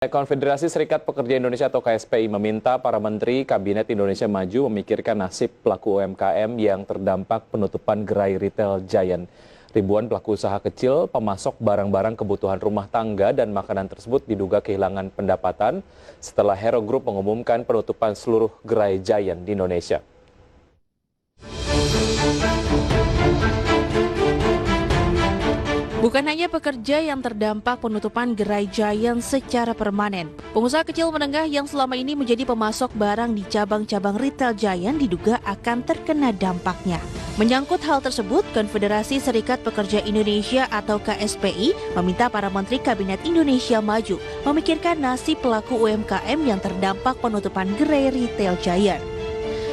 Konfederasi Serikat Pekerja Indonesia atau KSPI meminta para menteri Kabinet Indonesia Maju memikirkan nasib pelaku UMKM yang terdampak penutupan gerai retail Giant. Ribuan pelaku usaha kecil pemasok barang-barang kebutuhan rumah tangga dan makanan tersebut diduga kehilangan pendapatan setelah Hero Group mengumumkan penutupan seluruh gerai Giant di Indonesia. Bukan hanya pekerja yang terdampak penutupan gerai Giant secara permanen. Pengusaha kecil menengah yang selama ini menjadi pemasok barang di cabang-cabang retail Giant diduga akan terkena dampaknya. Menyangkut hal tersebut, Konfederasi Serikat Pekerja Indonesia atau KSPI meminta para menteri Kabinet Indonesia Maju memikirkan nasib pelaku UMKM yang terdampak penutupan gerai retail Giant.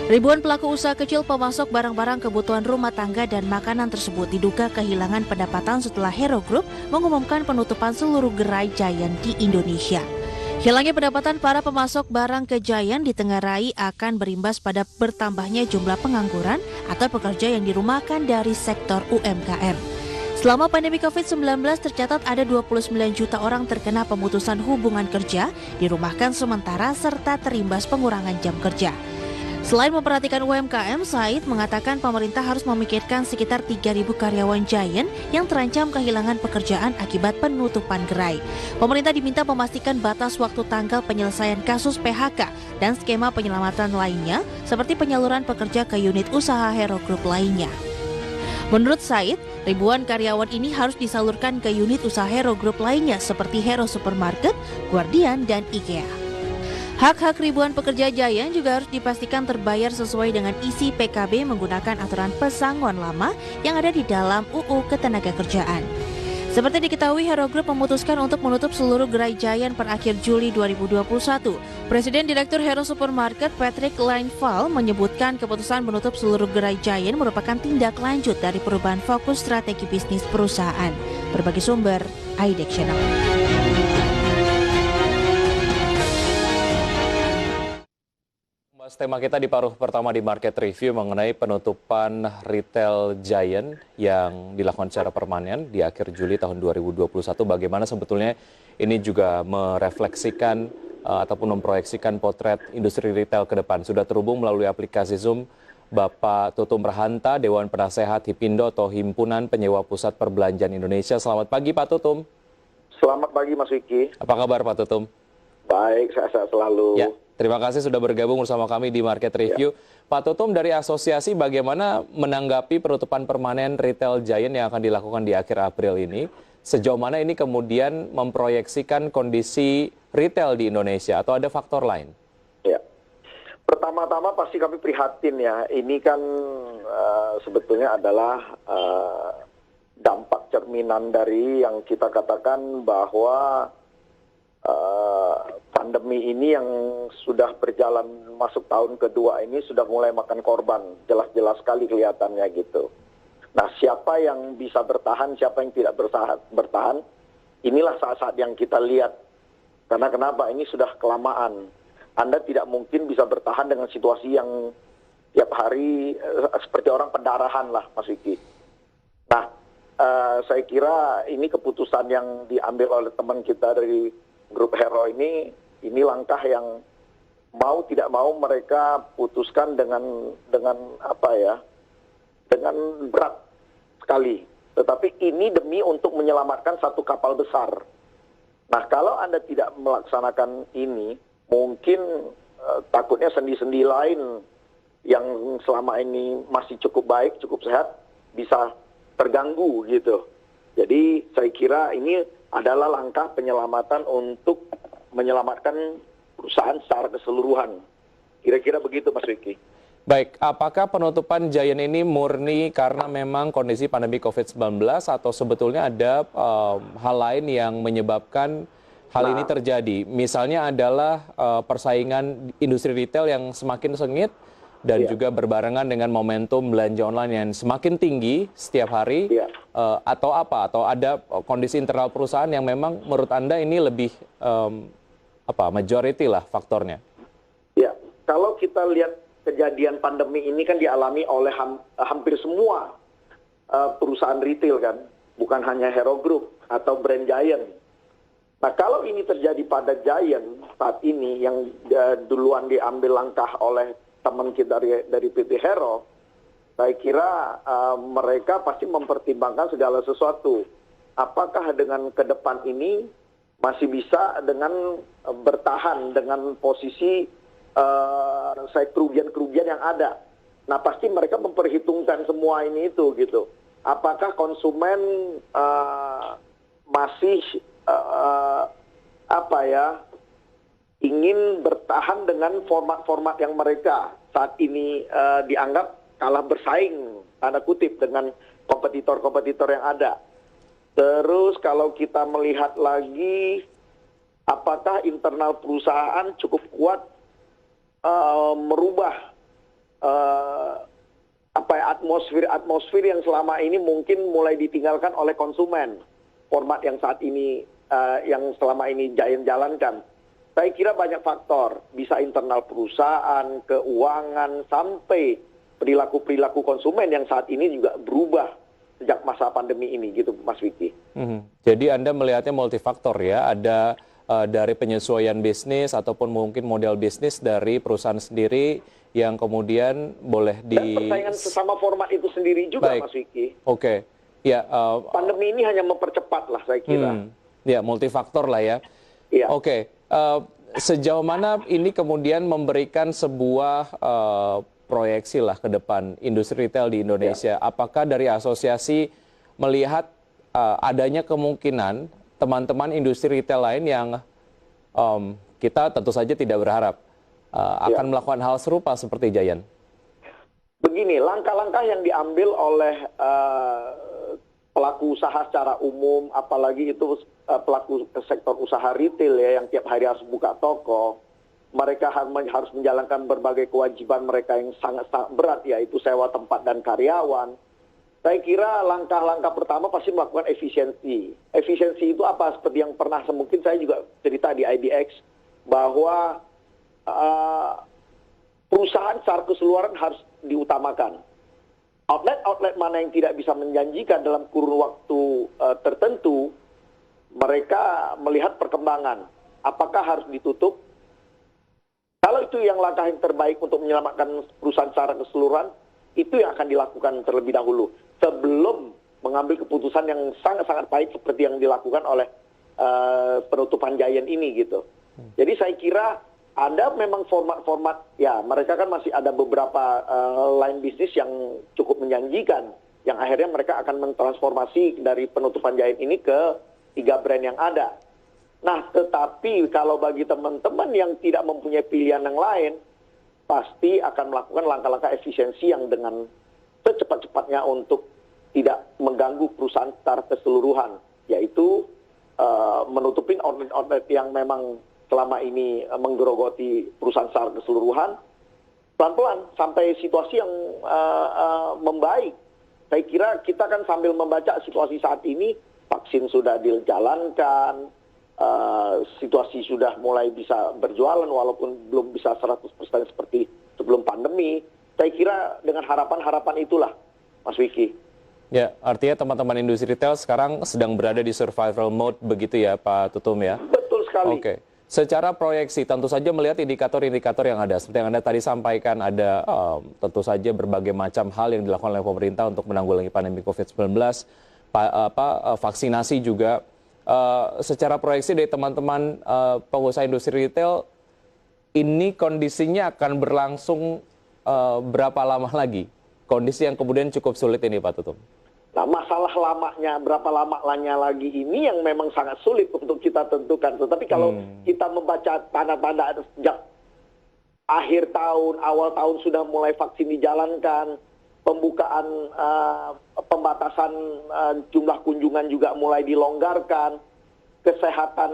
Ribuan pelaku usaha kecil pemasok barang-barang kebutuhan rumah tangga dan makanan tersebut diduga kehilangan pendapatan setelah Hero Group mengumumkan penutupan seluruh gerai Giant di Indonesia. Hilangnya pendapatan para pemasok barang ke Giant ditengarai akan berimbas pada bertambahnya jumlah pengangguran atau pekerja yang dirumahkan dari sektor UMKM. Selama pandemi COVID-19 tercatat ada 29 juta orang terkena pemutusan hubungan kerja, dirumahkan sementara serta terimbas pengurangan jam kerja. Selain memperhatikan UMKM, Said mengatakan pemerintah harus memikirkan sekitar 3.000 karyawan Giant yang terancam kehilangan pekerjaan akibat penutupan gerai. Pemerintah diminta memastikan batas waktu tanggal penyelesaian kasus PHK dan skema penyelamatan lainnya seperti penyaluran pekerja ke unit usaha Hero Group lainnya. Menurut Said, ribuan karyawan ini harus disalurkan ke unit usaha Hero Group lainnya seperti Hero Supermarket, Guardian, dan IKEA. Hak-hak ribuan pekerja Giant juga harus dipastikan terbayar sesuai dengan isi PKB menggunakan aturan pesangon lama yang ada di dalam UU Ketenagakerjaan. Seperti diketahui, Hero Group memutuskan untuk menutup seluruh gerai Giant per akhir Juli 2021. Presiden Direktur Hero Supermarket Patrick Leinval menyebutkan keputusan menutup seluruh gerai Giant merupakan tindak lanjut dari perubahan fokus strategi bisnis perusahaan. Berbagai sumber, IDEX Channel. Tema kita di paruh pertama di Market Review mengenai penutupan retail Giant yang dilakukan secara permanen di akhir Juli tahun 2021. Bagaimana sebetulnya ini juga merefleksikan ataupun memproyeksikan potret industri retail ke depan. Sudah terhubung melalui aplikasi Zoom Bapak Tutum Rahanta, Dewan Penasehat Hipindo atau Himpunan Penyewa Pusat Perbelanjaan Indonesia. Selamat pagi Pak Tutum. Selamat pagi Mas Wiki. Apa kabar Pak Tutum? Baik, sehat selalu. Ya, terima kasih sudah bergabung bersama kami di Market Review. Ya. Pak Tutum, dari asosiasi bagaimana menanggapi penutupan permanen retail Giant yang akan dilakukan di akhir April ini? Sejauh mana ini kemudian memproyeksikan kondisi retail di Indonesia atau ada faktor lain? Ya, pertama-tama pasti kami prihatin ya. Ini kan sebetulnya adalah dampak cerminan dari yang kita katakan bahwa pandemi ini yang sudah berjalan masuk tahun kedua ini sudah mulai makan korban, jelas-jelas sekali kelihatannya gitu. Nah, siapa yang bisa bertahan, siapa yang tidak bertahan, inilah saat-saat yang kita lihat. Karena kenapa? Ini sudah kelamaan. Anda tidak mungkin bisa bertahan dengan situasi yang tiap hari seperti orang pendarahan lah, Mas Wiki. Nah, saya kira ini keputusan yang diambil oleh teman kita dari Grup Hero ini langkah yang mau tidak mau mereka putuskan dengan berat sekali. Tetapi ini demi untuk menyelamatkan satu kapal besar. Nah, kalau Anda tidak melaksanakan ini, mungkin takutnya sendi-sendi lain yang selama ini masih cukup baik, cukup sehat, bisa terganggu gitu. Jadi saya kira ini adalah langkah penyelamatan untuk menyelamatkan perusahaan secara keseluruhan. Kira-kira begitu Mas Wiki. Baik, apakah penutupan Giant ini murni karena memang kondisi pandemi COVID-19 atau sebetulnya ada hal lain yang menyebabkan hal ini terjadi? Misalnya adalah persaingan industri retail yang semakin sengit dan juga berbarengan dengan momentum belanja online yang semakin tinggi setiap hari, atau apa? Atau ada kondisi internal perusahaan yang memang menurut Anda ini lebih majority lah faktornya? Ya, kalau kita lihat kejadian pandemi ini kan dialami oleh hampir semua perusahaan retail kan, bukan hanya Hero Group atau brand Giant. Nah, kalau ini terjadi pada Giant saat ini yang duluan diambil langkah oleh teman kita dari PT Hero, saya kira mereka pasti mempertimbangkan segala sesuatu. Apakah dengan ke depan ini masih bisa dengan bertahan dengan posisi kerugian-kerugian yang ada. Nah, pasti mereka memperhitungkan semua ini itu gitu. Apakah konsumen masih ingin bertahan dengan format-format yang mereka saat ini dianggap kalah bersaing, tanda kutip, dengan kompetitor-kompetitor yang ada. Terus kalau kita melihat lagi, apakah internal perusahaan cukup kuat merubah atmosfer yang selama ini mungkin mulai ditinggalkan oleh konsumen, format yang saat ini yang selama ini Giant jalankan. Saya kira banyak faktor, bisa internal perusahaan, keuangan, sampai perilaku konsumen yang saat ini juga berubah sejak masa pandemi ini, gitu Mas Vicky. Jadi Anda melihatnya multifaktor ya, ada dari penyesuaian bisnis ataupun mungkin model bisnis dari perusahaan sendiri yang kemudian boleh Dan persaingan sesama format itu sendiri juga. Baik. Mas Vicky. Oke. Ya, pandemi ini hanya mempercepat lah saya kira. Ya, multifaktor lah ya. Iya. Oke. Sejauh mana ini kemudian memberikan sebuah proyeksi lah ke depan industri retail di Indonesia? Ya. Apakah dari asosiasi melihat adanya kemungkinan teman-teman industri retail lain yang kita tentu saja tidak berharap akan melakukan hal serupa seperti Giant? Begini, langkah-langkah yang diambil oleh pelaku usaha secara umum, apalagi itu pelaku sektor usaha retail ya, yang tiap hari harus buka toko, mereka harus menjalankan berbagai kewajiban mereka yang sangat-sangat berat, yaitu sewa tempat dan karyawan. Saya kira langkah-langkah pertama pasti melakukan efisiensi. Efisiensi itu apa? Seperti yang pernah mungkin saya juga cerita di IDX, bahwa perusahaan secara keseluruhan harus diutamakan. Outlet mana yang tidak bisa menjanjikan dalam kurun waktu tertentu, mereka melihat perkembangan. Apakah harus ditutup? Kalau itu yang langkah yang terbaik untuk menyelamatkan perusahaan secara keseluruhan, itu yang akan dilakukan terlebih dahulu. Sebelum mengambil keputusan yang sangat-sangat baik seperti yang dilakukan oleh penutupan Giant ini gitu. Jadi saya kira ada memang format-format, ya mereka kan masih ada beberapa line bisnis yang cukup menjanjikan, yang akhirnya mereka akan mentransformasi dari penutupan Giant ini ke 3 brand yang ada. Nah, tetapi kalau bagi teman-teman yang tidak mempunyai pilihan yang lain, pasti akan melakukan langkah-langkah efisiensi yang dengan secepat-cepatnya untuk tidak mengganggu perusahaan secara keseluruhan, yaitu menutupin outlet-outlet yang memang selama ini menggerogoti perusahaan secara keseluruhan, pelan-pelan sampai situasi yang membaik. Saya kira kita kan sambil membaca situasi saat ini, vaksin sudah dijalankan, situasi sudah mulai bisa berjualan walaupun belum bisa 100% seperti sebelum pandemi. Saya kira dengan harapan-harapan itulah, Mas Vicky. Ya, artinya teman-teman industri retail sekarang sedang berada di survival mode begitu ya Pak Tutum ya? Betul sekali. Oke. Secara proyeksi, tentu saja melihat indikator-indikator yang ada. Seperti yang Anda tadi sampaikan, ada tentu saja berbagai macam hal yang dilakukan oleh pemerintah untuk menanggulangi pandemi COVID-19, vaksinasi juga. Secara proyeksi dari teman-teman pengusaha industri retail, ini kondisinya akan berlangsung berapa lama lagi? Kondisi yang kemudian cukup sulit ini Pak Tutum. Nah, masalah lamanya, berapa lamanya lagi ini yang memang sangat sulit untuk kita tentukan. Tetapi kalau kita membaca tanda-tanda sejak akhir tahun, awal tahun sudah mulai vaksin dijalankan, pembukaan, pembatasan jumlah kunjungan juga mulai dilonggarkan, kesehatan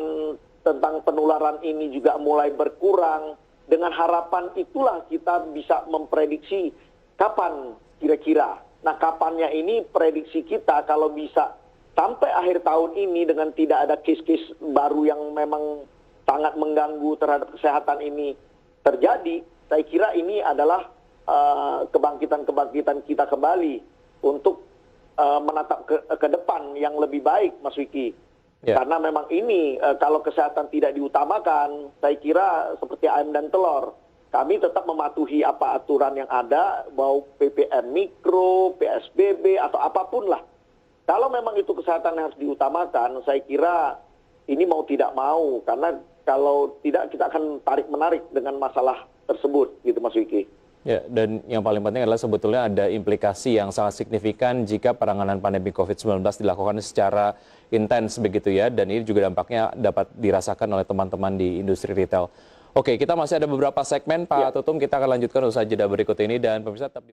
tentang penularan ini juga mulai berkurang. Dengan harapan itulah kita bisa memprediksi kapan kira-kira. Nah, kapannya ini prediksi kita kalau bisa sampai akhir tahun ini dengan tidak ada case-case baru yang memang sangat mengganggu terhadap kesehatan ini terjadi, saya kira ini adalah kebangkitan kita kembali untuk menatap ke depan yang lebih baik, Mas Wiki. Ya. Karena memang ini kalau kesehatan tidak diutamakan, saya kira seperti ayam dan telur. Kami tetap mematuhi apa aturan yang ada, mau PPN mikro, PSBB, atau apapun lah. Kalau memang itu kesehatan yang harus diutamakan, saya kira ini mau tidak mau. Karena kalau tidak, kita akan tarik-menarik dengan masalah tersebut, gitu Mas Wiki. Ya, dan yang paling penting adalah sebetulnya ada implikasi yang sangat signifikan jika penanganan pandemi COVID-19 dilakukan secara intens begitu ya, dan ini juga dampaknya dapat dirasakan oleh teman-teman di industri retail. Oke, kita masih ada beberapa segmen, Pak Tutum, kita akan lanjutkan usaha jeda berikut ini, dan pemirsa tetap